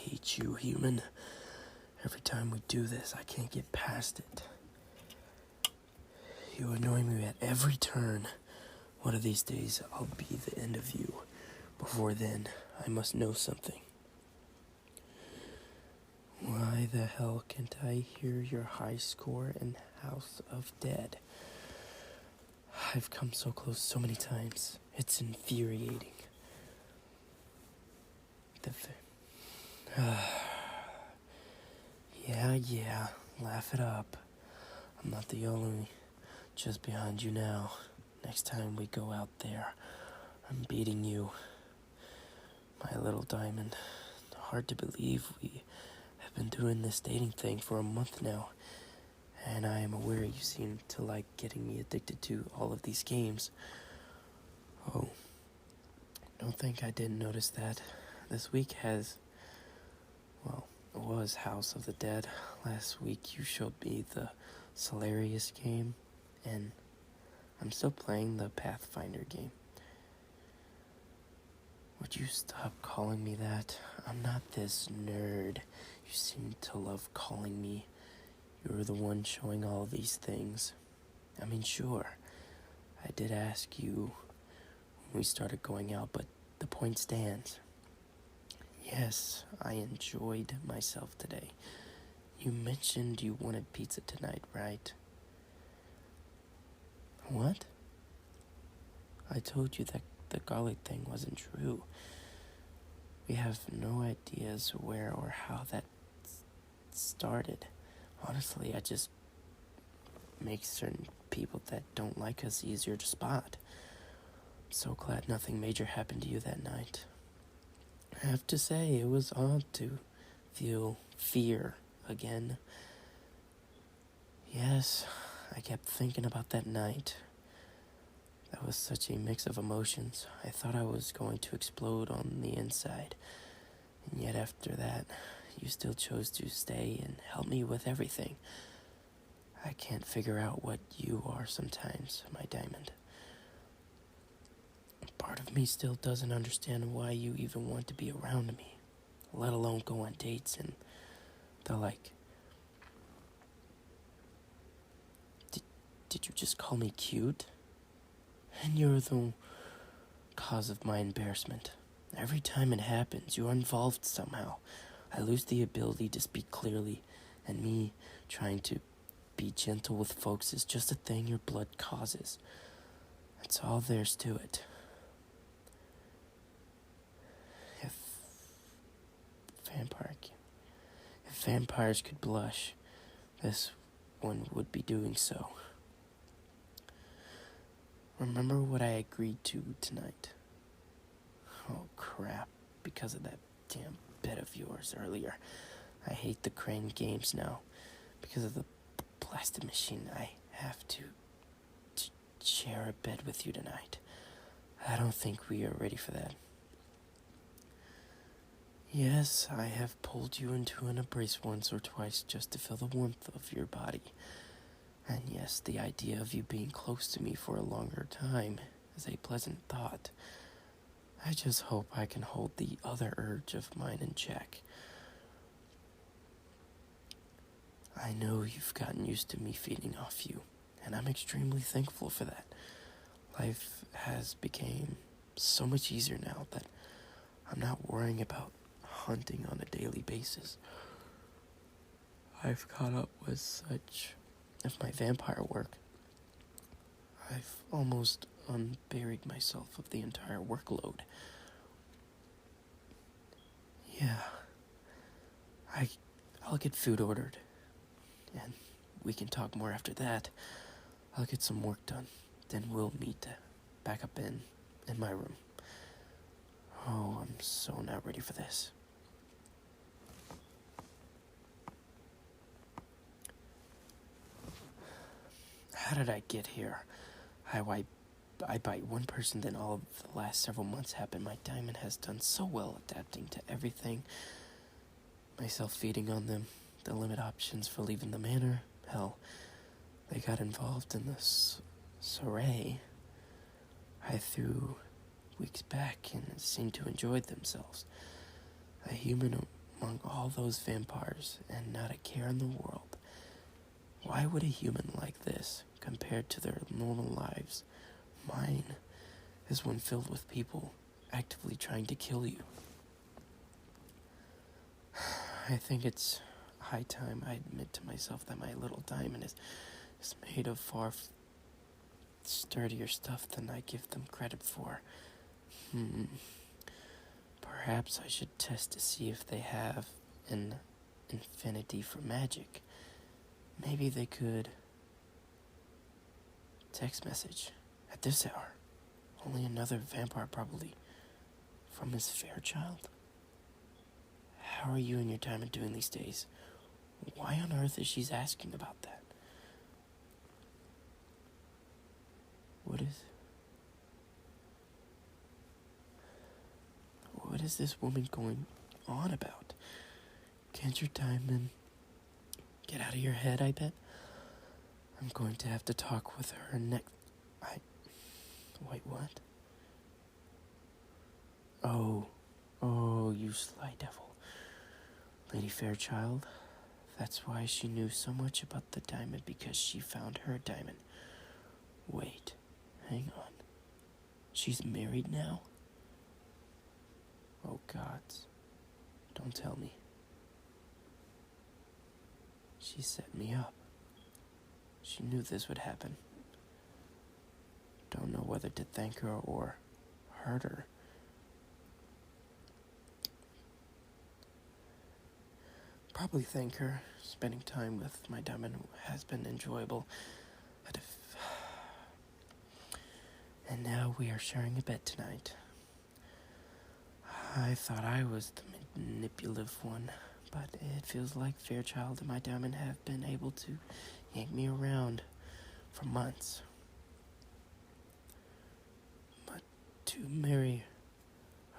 hate you, human. Every time we do this, I can't get past it. You annoy me at every turn. One of these days, I'll be the end of you. Before then, I must know something. Why the hell can't I hear your high score in House of Dead? I've come so close so many times. It's infuriating. Yeah, laugh it up. I'm not the only just behind you now. Next time we go out there, I'm beating you. My little diamond. Hard to believe we have been doing this dating thing for a month now. And I am aware you seem to like getting me addicted to all of these games. Oh, don't think I didn't notice that. This week it was House of the Dead. Last week you showed me the Solarius game, and I'm still playing the Pathfinder game. Would you stop calling me that? I'm not this nerd you seem to love calling me. You're the one showing all these things. I mean, sure, I did ask you when we started going out, but the point stands. Yes, I enjoyed myself today. You mentioned you wanted pizza tonight, right? What? I told you that the garlic thing wasn't true. We have no ideas where or how that started. Honestly, I just make certain people that don't like us easier to spot. I'm so glad nothing major happened to you that night. I have to say, it was odd to feel fear again. Yes, I kept thinking about that night. That was such a mix of emotions. I thought I was going to explode on the inside. And yet after that, you still chose to stay and help me with everything. I can't figure out what you are sometimes, my diamond. Part of me still doesn't understand why you even want to be around me, let alone go on dates and the like. Did you just call me cute? And you're the cause of my embarrassment. Every time it happens, you're involved somehow. I lose the ability to speak clearly, and me trying to be gentle with folks is just a thing your blood causes. That's all there's to it. If vampires could blush, this one would be doing so. Remember what I agreed to tonight? Oh crap, because of that damn bed of yours earlier. I hate the crane games now. Because of the blasted machine, I have to share a bed with you tonight. I don't think we are ready for that. Yes, I have pulled you into an embrace once or twice just to feel the warmth of your body. And yes, the idea of you being close to me for a longer time is a pleasant thought. I just hope I can hold the other urge of mine in check. I know you've gotten used to me feeding off you, and I'm extremely thankful for that. Life has become so much easier now that I'm not worrying about hunting on a daily basis. I've caught up with such of my vampire work. I've almost unburied myself of the entire workload. Yeah, I'll get food ordered, and we can talk more after that. I'll get some work done, then we'll meet back up in my room. Oh, I'm so not ready for this. How did I get here? I bite one person, then all of the last several months happen. My diamond has done so well adapting to everything. Myself feeding on them, the limit options for leaving the manor. Hell, they got involved in this soiree I threw weeks back and seemed to enjoy themselves. A human among all those vampires and not a care in the world. Why would a human like this, compared to their normal lives, mine is one filled with people actively trying to kill you? I think it's high time I admit to myself that my little diamond is made of far sturdier stuff than I give them credit for. Perhaps I should test to see if they have an infinity for magic. Maybe they could. Text message at this hour. Only another vampire, probably from Miss Fairchild. How are you and your diamond doing these days? Why on earth is she asking about that? What is this woman going on about? Can't your diamond get out of your head, I bet? I'm going to have to talk with her next... Wait, what? Oh, you sly devil. Lady Fairchild, that's why she knew so much about the diamond, because she found her diamond. Wait, hang on. She's married now? Oh, gods. Don't tell me. She set me up. She knew this would happen. Don't know whether to thank her or hurt her. Probably thank her. Spending time with my diamond has been enjoyable. And now we are sharing a bed tonight. I thought I was the manipulative one, but it feels like Fairchild and my diamond have been able to yank me around for months. But to marry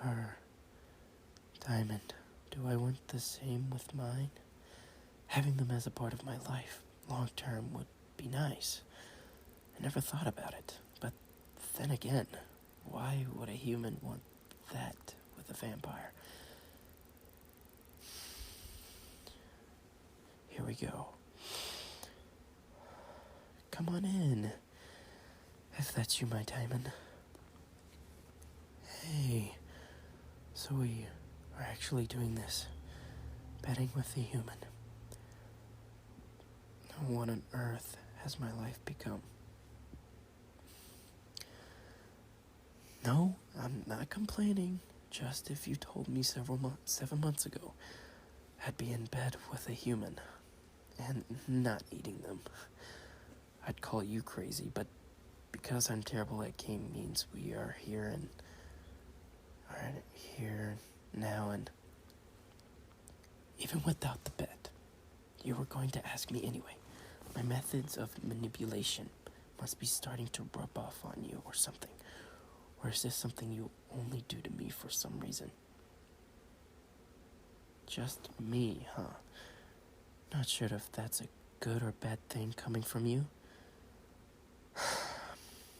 her diamond, do I want the same with mine? Having them as a part of my life long term would be nice. I never thought about it, but then again, why would a human want that with a vampire? Here we go. Come on in, if that's you, my diamond. Hey, so we are actually doing this, betting with the human. What on earth has my life become? No, I'm not complaining. Just if you told me 7 months ago, I'd be in bed with a human and not eating them, I'd call you crazy, but because I'm terrible at game means we are here now, and even without the bet, you were going to ask me anyway. My methods of manipulation must be starting to rub off on you or something. Or is this something you only do to me for some reason? Just me, huh? Not sure if that's a good or bad thing coming from you.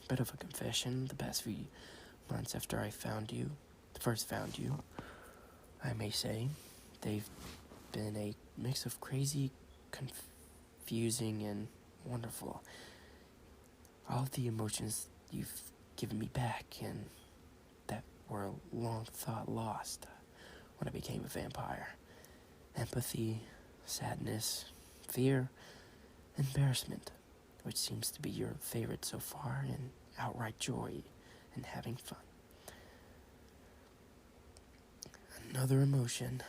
Bit of a confession. The past few months after I first found you, I may say, they've been a mix of crazy, confusing, and wonderful. All of the emotions you've given me back and that were long thought lost when I became a vampire. Empathy, sadness, fear, embarrassment, which seems to be your favorite so far, and outright joy and having fun. Another emotion.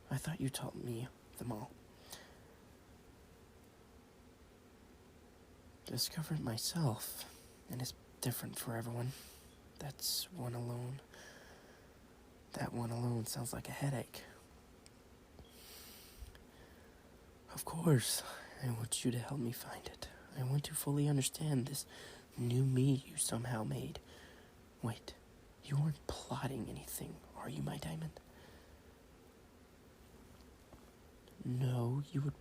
I thought you taught me them all. Discovered myself, and it's different for everyone. That one alone sounds like a headache. Of course, I want you to help me find it. I want to fully understand this new me you somehow made. Wait, you weren't plotting anything, are you, my diamond? No, you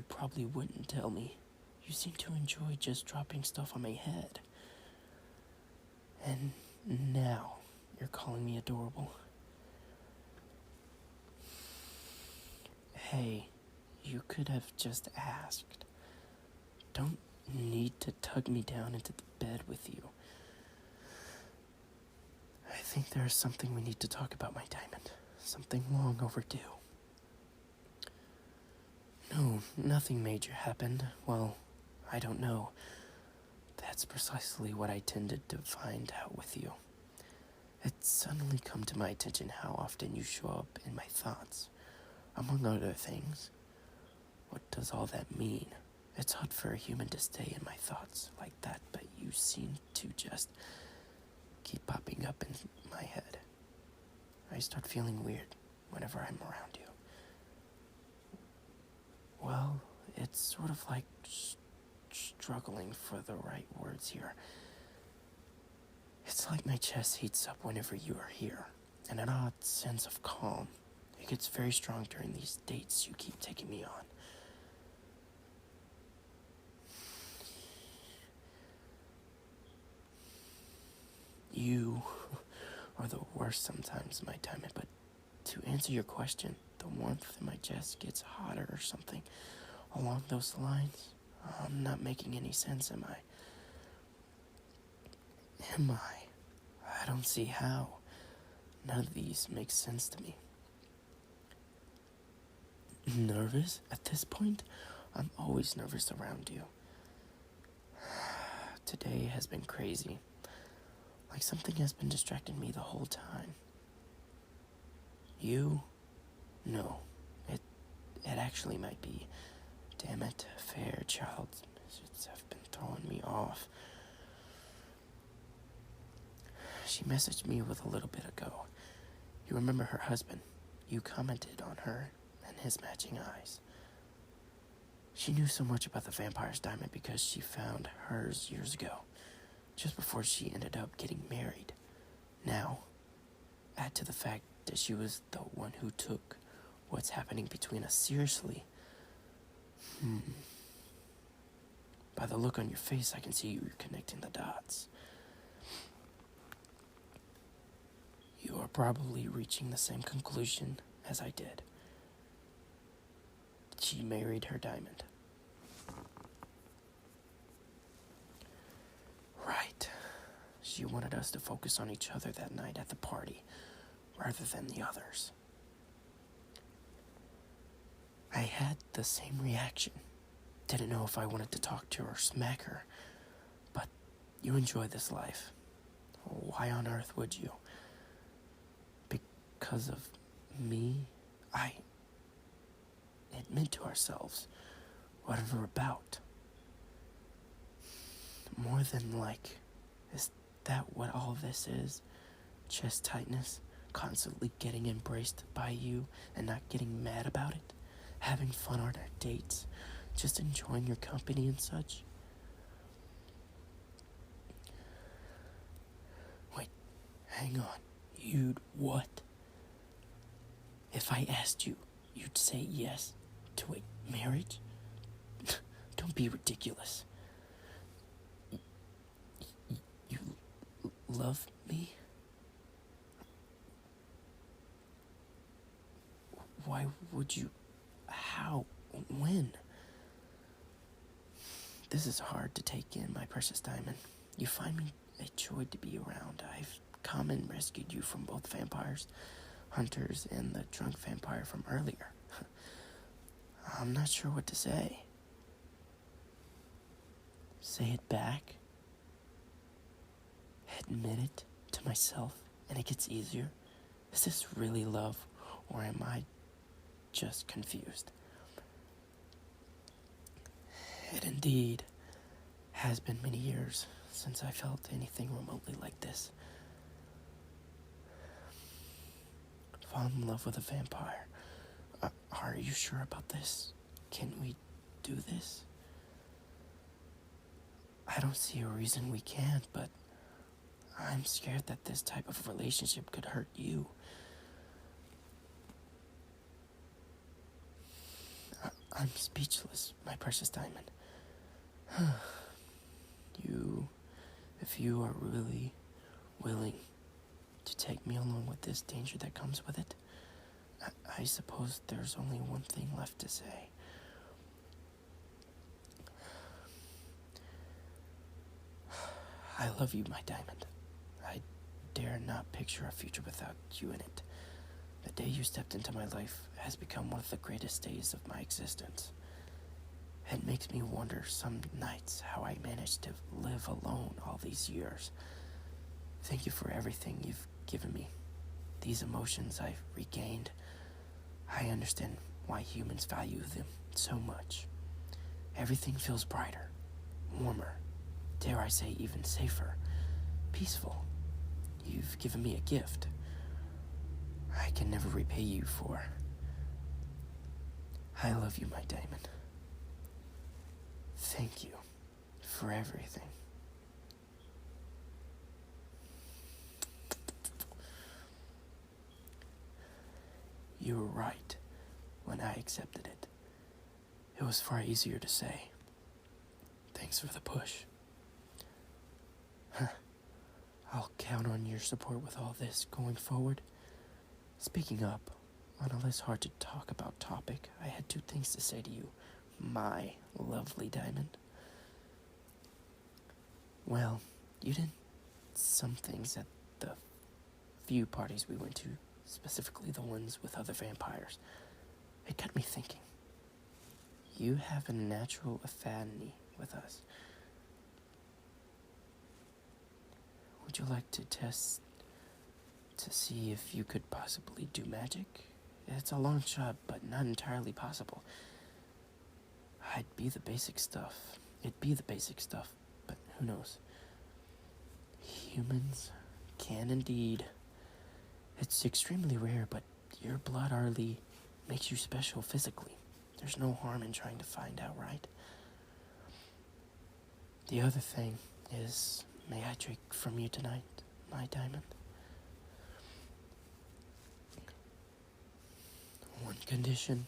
probably wouldn't tell me. You seem to enjoy just dropping stuff on my head. And now you're calling me adorable. Hey, you could have just asked. Don't need to tug me down into the bed with you. I think there is something we need to talk about, my diamond. Something long overdue. No, nothing major happened. Well, I don't know. That's precisely what I tended to find out with you. It's suddenly come to my attention how often you show up in my thoughts. Among other things. What does all that mean? It's hard for a human to stay in my thoughts like that, but you seem to just keep popping up in my head. I start feeling weird whenever I'm around you. Well, it's sort of like struggling for the right words here. It's like my chest heats up whenever you are here, and an odd sense of calm. It gets very strong during these dates you keep taking me on. You are the worst sometimes, my diamond, but to answer your question, the warmth in my chest gets hotter or something along those lines. I'm not making any sense, am I? Am I? I don't see how. None of these make sense to me. Nervous? At this point, I'm always nervous around you. Today has been crazy. Like something has been distracting me the whole time. You? No. It actually might be. Damn it, Fairchild. It's have been throwing me off. She messaged me with a little bit ago. You remember her husband. You commented on her and his matching eyes. She knew so much about the vampire's diamond because she found hers years ago, just before she ended up getting married. Now, add to the fact that she was the one who took what's happening between us seriously. By the look on your face, I can see you're connecting the dots. You are probably reaching the same conclusion as I did. She married her diamond. Right. She wanted us to focus on each other that night at the party, rather than the others. I had the same reaction. Didn't know if I wanted to talk to her or smack her. But you enjoy this life. Why on earth would you? Because of me? Admit to ourselves what we're about. More than like, is that what all this is? Chest tightness, constantly getting embraced by you and not getting mad about it? Having fun on our dates, just enjoying your company and such? Wait, hang on. You'd what? If I asked you, you'd say yes to a marriage? Don't be ridiculous. You love me? Why would you? How? When? This is hard to take in, my precious diamond. You find me a joy to be around. I've come and rescued you from both vampires, hunters, and the drunk vampire from earlier. I'm not sure what to say. Say it back. Admit it to myself, and it gets easier. Is this really love, or am I just confused? It indeed has been many years since I felt anything remotely like this. Fall in love with a vampire. Are you sure about this? Can we do this? I don't see a reason we can't, but I'm scared that this type of relationship could hurt you. I'm speechless, my precious diamond. If you are really willing to take me along with this danger that comes with it, I I suppose there's only one thing left to say. I love you, my diamond. I dare not picture a future without you in it. The day you stepped into my life has become one of the greatest days of my existence. It makes me wonder some nights how I managed to live alone all these years. Thank you for everything you've given me. These emotions I've regained, I understand why humans value them so much. Everything feels brighter, warmer, dare I say even safer, peaceful. You've given me a gift I can never repay you for. I love you, my diamond. Thank you for everything. You were right when I accepted it. It was far easier to say. Thanks for the push. I'll count on your support with all this going forward. Speaking up, on a less hard to talk about topic, I had two things to say to you, my lovely diamond. Well, you did some things at the few parties we went to, specifically the ones with other vampires. It got me thinking. You have a natural affinity with us. Would you like to test to see if you could possibly do magic? It's a long shot, but not entirely possible. It'd be the basic stuff, but who knows? Humans can indeed. It's extremely rare, but your blood hardly makes you special physically. There's no harm in trying to find out, right? The other thing is, may I drink from you tonight, my diamond? One condition,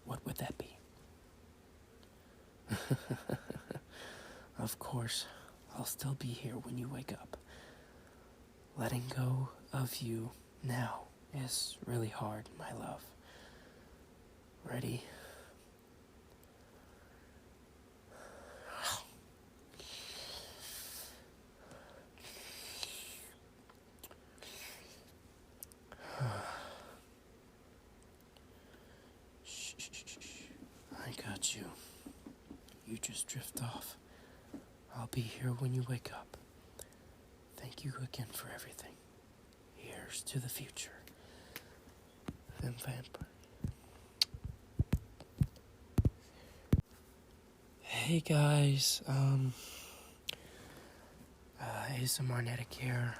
what would that be? Of course, I'll still be here when you wake up. Letting go of you now is really hard, my love. Ready? Shh. I got you. You just drift off. I'll be here when you wake up. Thank you again for everything. Here's to the future. Vampire. Hey guys, ASMR Netic here.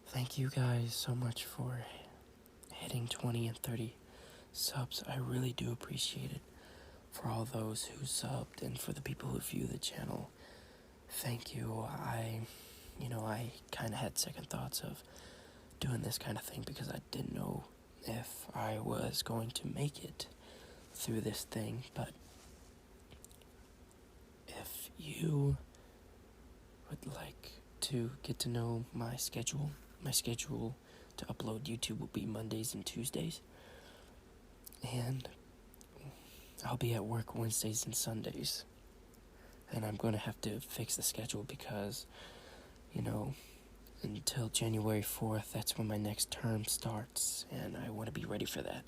Thank you guys so much for hitting 20 and 30 subs. I really do appreciate it. For all those who subbed and for the people who view the channel, thank you. I kind of had second thoughts of doing this kind of thing because I didn't know if I was going to make it through this thing, but if you would like to get to know my schedule to upload YouTube will be Mondays and Tuesdays, and I'll be at work Wednesdays and Sundays, and I'm going to have to fix the schedule because, until January 4th, that's when my next term starts, and I want to be ready for that.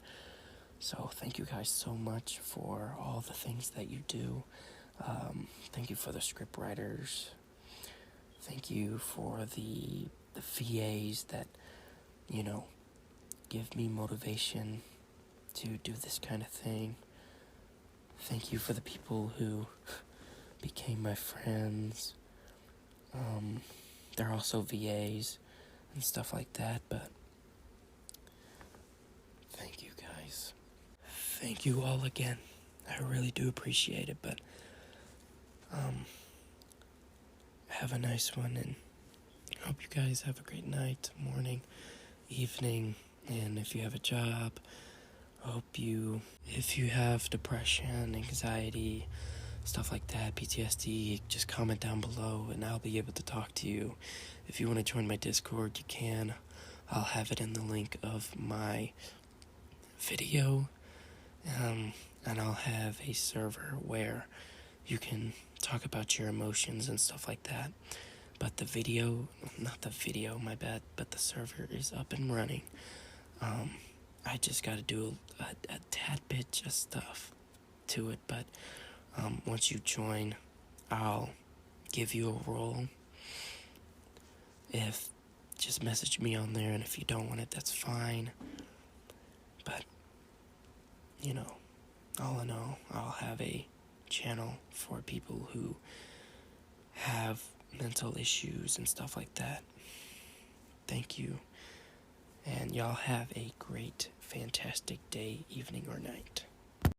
So thank you guys so much for all the things that you do. Thank you for the script writers. Thank you for the VAs that, give me motivation to do this kind of thing. Thank you for the people who became my friends. They're also VAs and stuff like that, but thank you guys. Thank you all again. I really do appreciate it, but have a nice one, and hope you guys have a great night, morning, evening, and if you have a job, if you have depression, anxiety, stuff like that, PTSD, just comment down below and I'll be able to talk to you. If you want to join my Discord, you can. I'll have it in the link of my video, and I'll have a server where you can talk about your emotions and stuff like that. But the video, not the video, my bad, but the server is up and running. I just gotta do a tad bit just stuff to it, but once you join, I'll give you a role. Just message me on there, and if you don't want it, that's fine. But, all in all, I'll have a channel for people who have mental issues and stuff like that. Thank you, and y'all have a great, fantastic day, evening, or night.